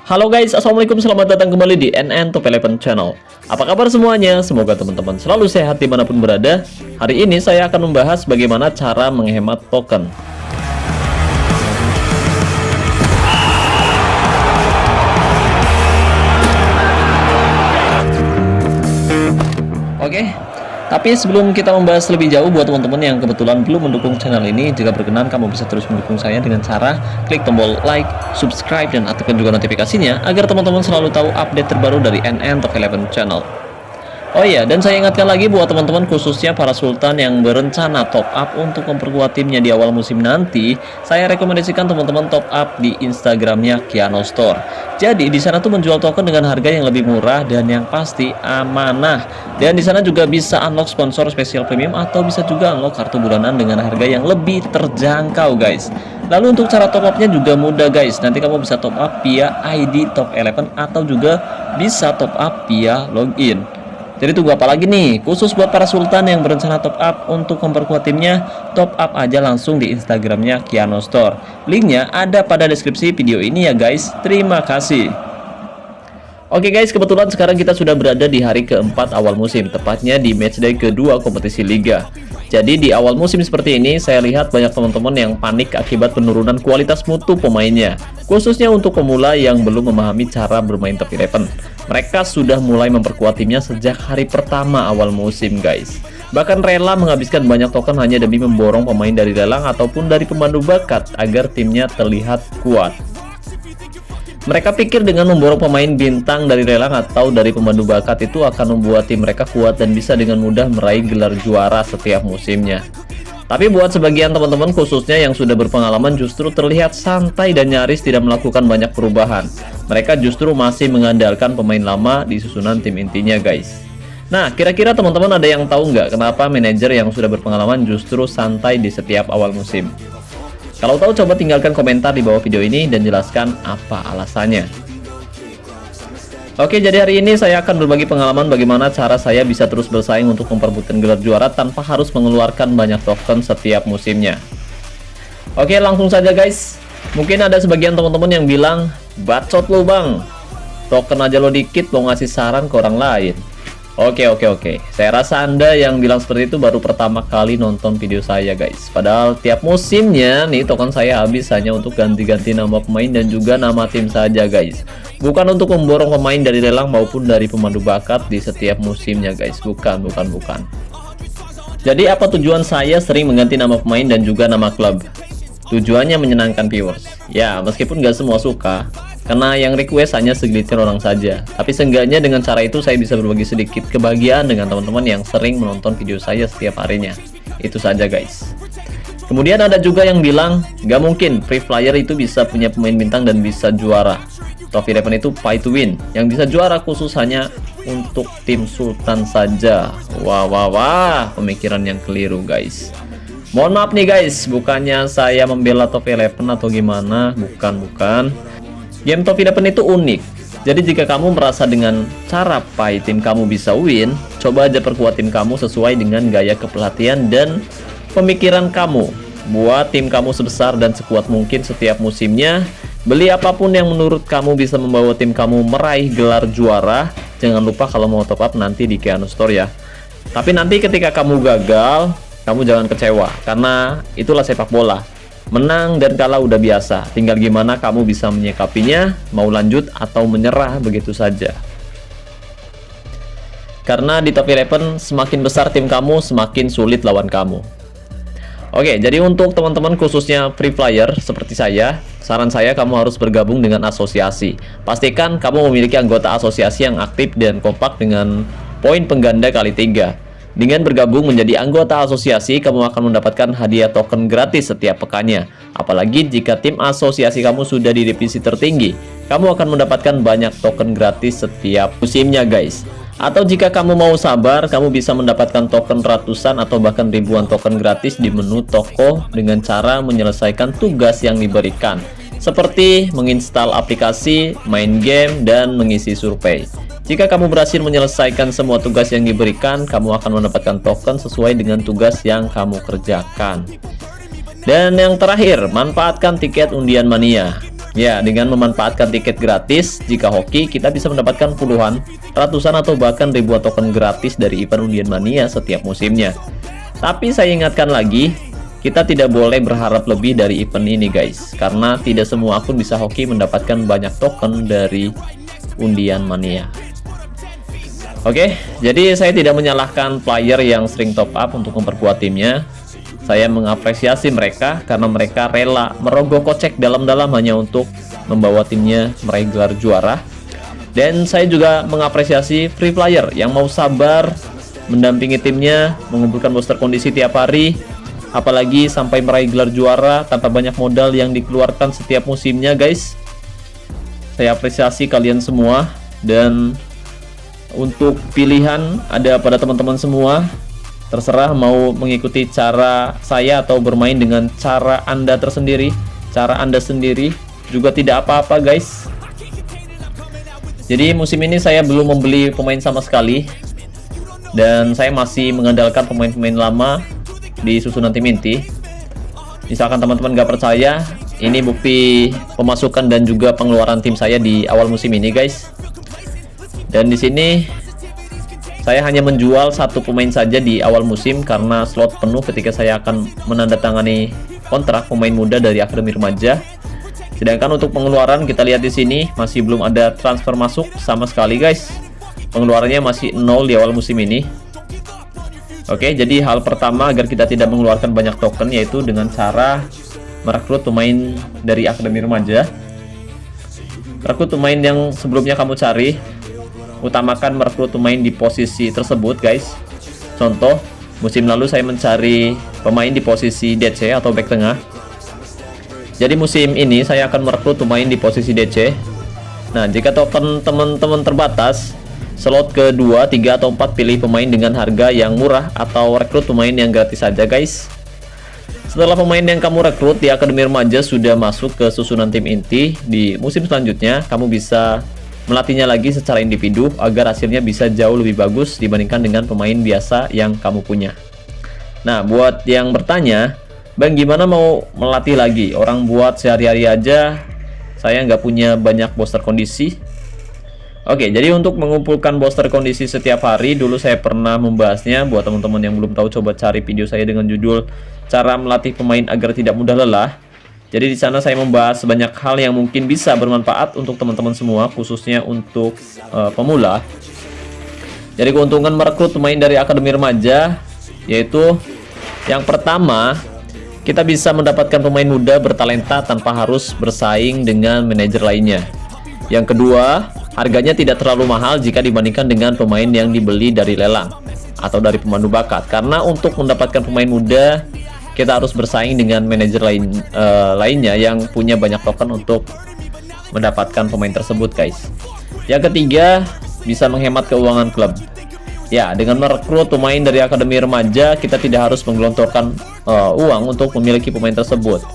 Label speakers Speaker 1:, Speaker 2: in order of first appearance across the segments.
Speaker 1: Halo guys, assalamualaikum, selamat datang kembali di NN Top 11 Channel. Apa kabar semuanya? Semoga teman-teman selalu sehat dimanapun berada. Hari ini saya akan membahas bagaimana cara menghemat token. Oke, tapi sebelum kita membahas lebih jauh, buat teman-teman yang kebetulan belum mendukung channel ini, jika berkenan kamu bisa terus mendukung saya dengan cara klik tombol like, subscribe, dan aktifkan juga notifikasinya agar teman-teman selalu tahu update terbaru dari NN Top 11 Channel. Oh iya, dan saya ingatkan lagi buat teman-teman khususnya para sultan yang berencana top up untuk memperkuat timnya di awal musim nanti, saya rekomendasikan teman-teman top up di Instagramnya Kiano Store. Jadi di sana tuh menjual token dengan harga yang lebih murah dan yang pasti amanah. Dan di sana juga bisa unlock sponsor spesial premium atau bisa juga unlock kartu bulanan dengan harga yang lebih terjangkau, guys. Lalu untuk cara top upnya juga mudah, guys. Nanti kamu bisa top up via ID Top 11 atau juga bisa top up via login. Jadi tunggu apa lagi nih? Khusus buat para sultan yang berencana top up untuk memperkuat timnya, top up aja langsung di Instagramnya Kiano Store. Linknya ada pada deskripsi video ini ya guys. Terima kasih. Oke guys, kebetulan sekarang kita sudah berada di hari keempat awal musim, tepatnya di matchday kedua kompetisi liga. Jadi di awal musim seperti ini, saya lihat banyak teman-teman yang panik akibat penurunan kualitas mutu pemainnya, khususnya untuk pemula yang belum memahami cara bermain Top 11. Mereka sudah mulai memperkuat timnya sejak hari pertama awal musim, guys. Bahkan rela menghabiskan banyak token hanya demi memborong pemain dari lelang ataupun dari pemandu bakat agar timnya terlihat kuat. Mereka pikir dengan memborong pemain bintang dari lelang atau dari pemandu bakat itu akan membuat tim mereka kuat dan bisa dengan mudah meraih gelar juara setiap musimnya. Tapi buat sebagian teman-teman khususnya yang sudah berpengalaman justru terlihat santai dan nyaris tidak melakukan banyak perubahan. Mereka justru masih mengandalkan pemain lama di susunan tim intinya, guys. Nah, kira-kira teman-teman ada yang tahu nggak kenapa manajer yang sudah berpengalaman justru santai di setiap awal musim? Kalau tahu coba tinggalkan komentar di bawah video ini dan jelaskan apa alasannya. Oke, jadi hari ini saya akan berbagi pengalaman bagaimana cara saya bisa terus bersaing untuk memperebutkan gelar juara tanpa harus mengeluarkan banyak token setiap musimnya. Oke, langsung saja guys. Mungkin ada sebagian teman-teman yang bilang, bacot lo bang, token aja lo dikit mau ngasih saran ke orang lain. Oke. Saya rasa Anda yang bilang seperti itu baru pertama kali nonton video saya, guys. Padahal tiap musimnya nih token saya habis hanya untuk ganti-ganti nama pemain dan juga nama tim saja, guys. Bukan untuk memborong pemain dari lelang maupun dari pemandu bakat di setiap musimnya, guys. Bukan. Jadi apa tujuan saya sering mengganti nama pemain dan juga nama klub? Tujuannya menyenangkan viewers. Ya, meskipun gak semua suka, karena yang request hanya segelintir orang saja. Tapi seenggaknya dengan cara itu saya bisa berbagi sedikit kebahagiaan dengan teman-teman yang sering menonton video saya setiap harinya. Itu saja guys. Kemudian ada juga yang bilang, gak mungkin Free Flyer itu bisa punya pemain bintang dan bisa juara. Top 11 itu pay to win, yang bisa juara khusus hanya untuk tim sultan saja. Wah, pemikiran yang keliru guys. Mohon maaf nih guys, bukannya saya membela Top 11 atau gimana, bukan. Game Top 11 itu unik. Jadi jika kamu merasa dengan cara pay tim kamu bisa win, coba aja perkuat tim kamu sesuai dengan gaya kepelatihan dan pemikiran kamu. Buat tim kamu sebesar dan sekuat mungkin setiap musimnya. Beli apapun yang menurut kamu bisa membawa tim kamu meraih gelar juara. Jangan lupa kalau mau top up nanti di Kiano Store ya. Tapi nanti ketika kamu gagal, kamu jangan kecewa, karena itulah sepak bola. Menang dan kalah udah biasa, tinggal gimana kamu bisa menyikapinya, mau lanjut atau menyerah begitu saja. Karena di Top 11 semakin besar tim kamu, semakin sulit lawan kamu. Oke, jadi untuk teman-teman khususnya Free Flyer seperti saya, saran saya kamu harus bergabung dengan asosiasi. Pastikan kamu memiliki anggota asosiasi yang aktif dan kompak dengan poin pengganda kali 3. Dengan bergabung menjadi anggota asosiasi, kamu akan mendapatkan hadiah token gratis setiap pekannya. Apalagi jika tim asosiasi kamu sudah di divisi tertinggi, kamu akan mendapatkan banyak token gratis setiap musimnya guys. Atau jika kamu mau sabar, kamu bisa mendapatkan token ratusan atau bahkan ribuan token gratis di menu toko dengan cara menyelesaikan tugas yang diberikan, seperti menginstal aplikasi, main game, dan mengisi survei. Jika kamu berhasil menyelesaikan semua tugas yang diberikan, kamu akan mendapatkan token sesuai dengan tugas yang kamu kerjakan. Dan yang terakhir, manfaatkan tiket undian mania. Ya, dengan memanfaatkan tiket gratis, jika hoki kita bisa mendapatkan puluhan, ratusan atau bahkan ribuan token gratis dari event undian mania setiap musimnya. Tapi saya ingatkan lagi, kita tidak boleh berharap lebih dari event ini guys, karena tidak semua akun bisa hoki mendapatkan banyak token dari undian mania. Oke, jadi saya tidak menyalahkan player yang sering top up untuk memperkuat timnya. Saya mengapresiasi mereka karena mereka rela merogoh kocek dalam-dalam hanya untuk membawa timnya meraih gelar juara. Dan saya juga mengapresiasi free player yang mau sabar mendampingi timnya, mengumpulkan booster kondisi tiap hari, apalagi sampai meraih gelar juara tanpa banyak modal yang dikeluarkan setiap musimnya guys. Saya apresiasi kalian semua, dan untuk pilihan ada pada teman-teman semua. Terserah mau mengikuti cara saya atau bermain dengan cara Anda tersendiri, cara Anda sendiri juga tidak apa-apa guys. Jadi musim ini saya belum membeli pemain sama sekali, dan saya masih mengandalkan pemain-pemain lama di susunan tim inti. Misalkan teman-teman gak percaya, ini bukti pemasukan dan juga pengeluaran tim saya di awal musim ini guys. Dan di sini saya hanya menjual satu pemain saja di awal musim karena slot penuh ketika saya akan menandatangani kontrak pemain muda dari akademi remaja. Sedangkan untuk pengeluaran kita lihat di sini masih belum ada transfer masuk sama sekali guys. Pengeluarannya masih nol di awal musim ini. Oke, jadi hal pertama agar kita tidak mengeluarkan banyak token yaitu dengan cara merekrut pemain dari akademi remaja. Rekrut pemain yang sebelumnya kamu cari. Utamakan merekrut pemain di posisi tersebut guys. Contoh, musim lalu saya mencari pemain di posisi DC atau back tengah. Jadi musim ini saya akan merekrut pemain di posisi DC. Nah, jika token teman-teman terbatas, slot kedua, 3 atau 4 pilih pemain dengan harga yang murah atau rekrut pemain yang gratis saja guys. Setelah pemain yang kamu rekrut di akademi remaja sudah masuk ke susunan tim inti, di musim selanjutnya kamu bisa melatihnya lagi secara individu agar hasilnya bisa jauh lebih bagus dibandingkan dengan pemain biasa yang kamu punya. Nah, buat yang bertanya, Bang, gimana mau melatih lagi? Orang buat sehari-hari aja saya nggak punya banyak booster kondisi. Oke, jadi untuk mengumpulkan booster kondisi setiap hari, dulu saya pernah membahasnya. Buat teman-teman yang belum tahu, coba cari video saya dengan judul cara melatih pemain agar tidak mudah lelah. Jadi di sana saya membahas banyak hal yang mungkin bisa bermanfaat untuk teman-teman semua, khususnya untuk pemula. Jadi keuntungan merekrut pemain dari akademi remaja yaitu yang pertama, kita bisa mendapatkan pemain muda bertalenta tanpa harus bersaing dengan manajer lainnya. Yang kedua, harganya tidak terlalu mahal jika dibandingkan dengan pemain yang dibeli dari lelang atau dari pemandu bakat. Karena untuk mendapatkan pemain muda kita harus bersaing dengan manajer lainnya yang punya banyak token untuk mendapatkan pemain tersebut guys. Yang ketiga, bisa menghemat keuangan klub. Ya, dengan merekrut pemain dari akademi remaja, kita tidak harus menggelontorkan uang untuk memiliki pemain tersebut.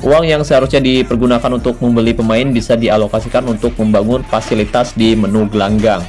Speaker 1: Uang yang seharusnya dipergunakan untuk membeli pemain bisa dialokasikan untuk membangun fasilitas di menu gelanggang.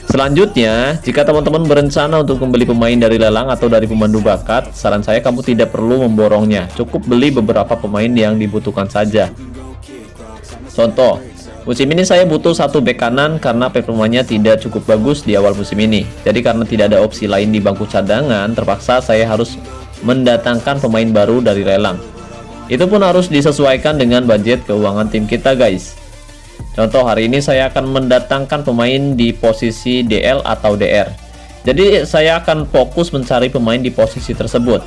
Speaker 1: Selanjutnya, jika teman-teman berencana untuk membeli pemain dari lelang atau dari pemandu bakat, saran saya kamu tidak perlu memborongnya. Cukup beli beberapa pemain yang dibutuhkan saja. Contoh, musim ini saya butuh satu bek kanan karena performanya tidak cukup bagus di awal musim ini. Jadi karena tidak ada opsi lain di bangku cadangan, terpaksa saya harus mendatangkan pemain baru dari lelang. Itu pun harus disesuaikan dengan budget keuangan tim kita guys. Contoh, hari ini saya akan mendatangkan pemain di posisi DL atau DR. Jadi saya akan fokus mencari pemain di posisi tersebut.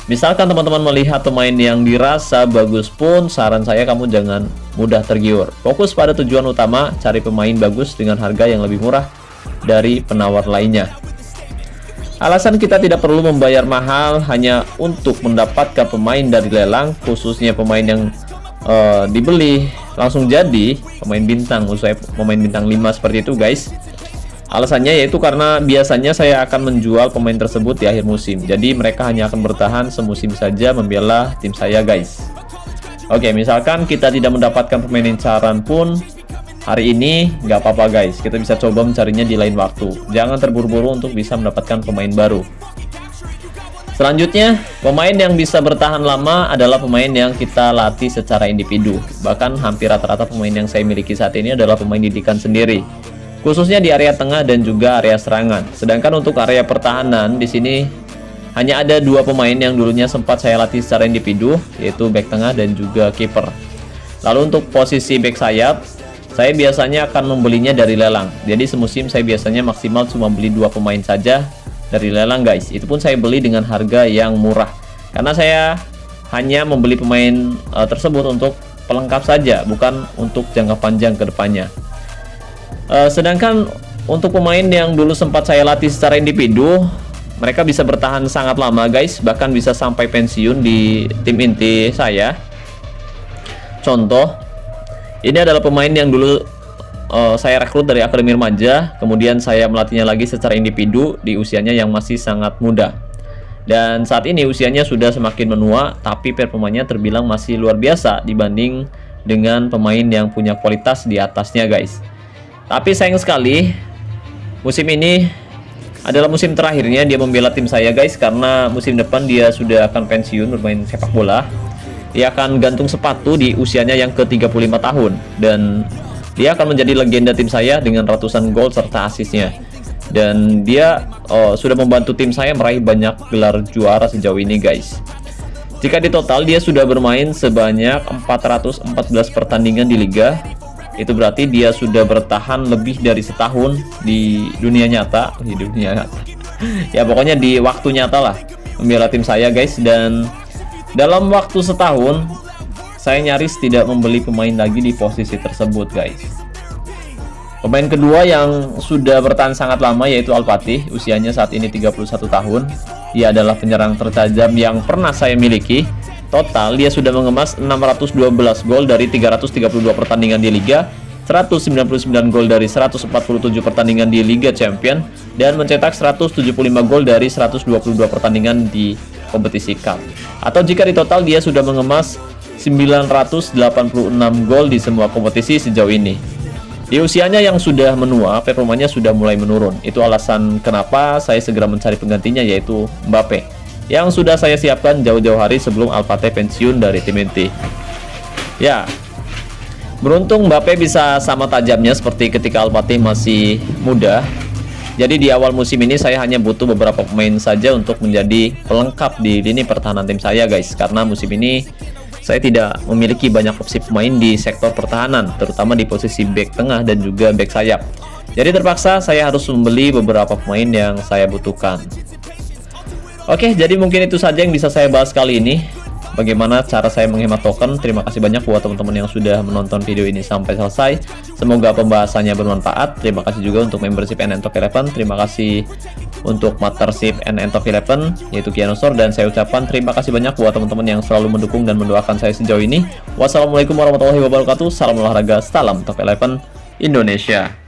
Speaker 1: Misalkan teman-teman melihat pemain yang dirasa bagus pun, saran saya kamu jangan mudah tergiur. Fokus pada tujuan utama, cari pemain bagus dengan harga yang lebih murah dari penawar lainnya. Alasan kita tidak perlu membayar mahal hanya untuk mendapatkan pemain dari lelang, khususnya pemain yang dibeli langsung jadi pemain bintang, usai pemain bintang 5 seperti itu guys. Alasannya yaitu karena biasanya saya akan menjual pemain tersebut di akhir musim, jadi mereka hanya akan bertahan semusim saja membela tim saya guys. Oke, misalkan kita tidak mendapatkan pemain incaran pun hari ini, nggak apa-apa guys, kita bisa coba mencarinya di lain waktu. Jangan terburu-buru untuk bisa mendapatkan pemain baru. Selanjutnya, pemain yang bisa bertahan lama adalah pemain yang kita latih secara individu. Bahkan hampir rata-rata pemain yang saya miliki saat ini adalah pemain didikan sendiri, khususnya di area tengah dan juga area serangan. Sedangkan untuk area pertahanan di sini hanya ada 2 pemain yang dulunya sempat saya latih secara individu, yaitu back tengah dan juga kiper. Lalu untuk posisi back sayap, saya biasanya akan membelinya dari lelang. Jadi semusim saya biasanya maksimal cuma beli 2 pemain saja dari lelang guys. Itu pun saya beli dengan harga yang murah, karena saya hanya membeli pemain tersebut untuk pelengkap saja, bukan untuk jangka panjang ke depannya. Sedangkan untuk pemain yang dulu sempat saya latih secara individu, mereka bisa bertahan sangat lama guys, bahkan bisa sampai pensiun di tim inti saya. Contoh, ini adalah pemain yang dulu saya rekrut dari akademi remaja, kemudian saya melatihnya lagi secara individu di usianya yang masih sangat muda. Dan saat ini usianya sudah semakin menua, tapi performanya terbilang masih luar biasa dibanding dengan pemain yang punya kualitas di atasnya guys. Tapi sayang sekali, musim ini adalah musim terakhirnya dia membela tim saya guys, karena musim depan dia sudah akan pensiun bermain sepak bola. Dia akan gantung sepatu di usianya yang ke-35 tahun, dan dia akan menjadi legenda tim saya dengan ratusan gol serta asisnya. Dan dia sudah membantu tim saya meraih banyak gelar juara sejauh ini guys. Jika di total dia sudah bermain sebanyak 414 pertandingan di liga. Itu berarti dia sudah bertahan lebih dari setahun di dunia nyata. Ya pokoknya di waktu nyata lah membela tim saya guys. Dan dalam waktu setahun saya nyaris tidak membeli pemain lagi di posisi tersebut guys. Pemain kedua yang sudah bertahan sangat lama yaitu Al-Fatih, usianya saat ini 31 tahun. Dia adalah penyerang tertajam yang pernah saya miliki. Total dia sudah mengemas 612 gol dari 332 pertandingan di liga, 199 gol dari 147 pertandingan di Liga Champion, dan mencetak 175 gol dari 122 pertandingan di kompetisi cup. Atau jika di total dia sudah mengemas 986 gol di semua kompetisi sejauh ini. Di usianya yang sudah menua, performanya sudah mulai menurun. Itu alasan kenapa saya segera mencari penggantinya, yaitu Mbappe, yang sudah saya siapkan jauh-jauh hari sebelum Al-Fatih pensiun dari tim inti. Ya, beruntung Mbappe bisa sama tajamnya seperti ketika Al-Fatih masih muda. Jadi di awal musim ini saya hanya butuh beberapa pemain saja untuk menjadi pelengkap di lini pertahanan tim saya guys, karena musim ini saya tidak memiliki banyak opsi pemain di sektor pertahanan, terutama di posisi back tengah dan juga back sayap. Jadi terpaksa saya harus membeli beberapa pemain yang saya butuhkan. Oke, jadi mungkin itu saja yang bisa saya bahas kali ini. Bagaimana cara saya menghemat token. Terima kasih banyak buat teman-teman yang sudah menonton video ini sampai selesai. Semoga pembahasannya bermanfaat. Terima kasih juga untuk membership NN Top 11. Terima kasih untuk Mastership NN Top 11 yaitu Kianosor. Dan saya ucapkan terima kasih banyak buat teman-teman yang selalu mendukung dan mendoakan saya sejauh ini. Wassalamualaikum warahmatullahi wabarakatuh. Salam olahraga, salam Top 11 Indonesia.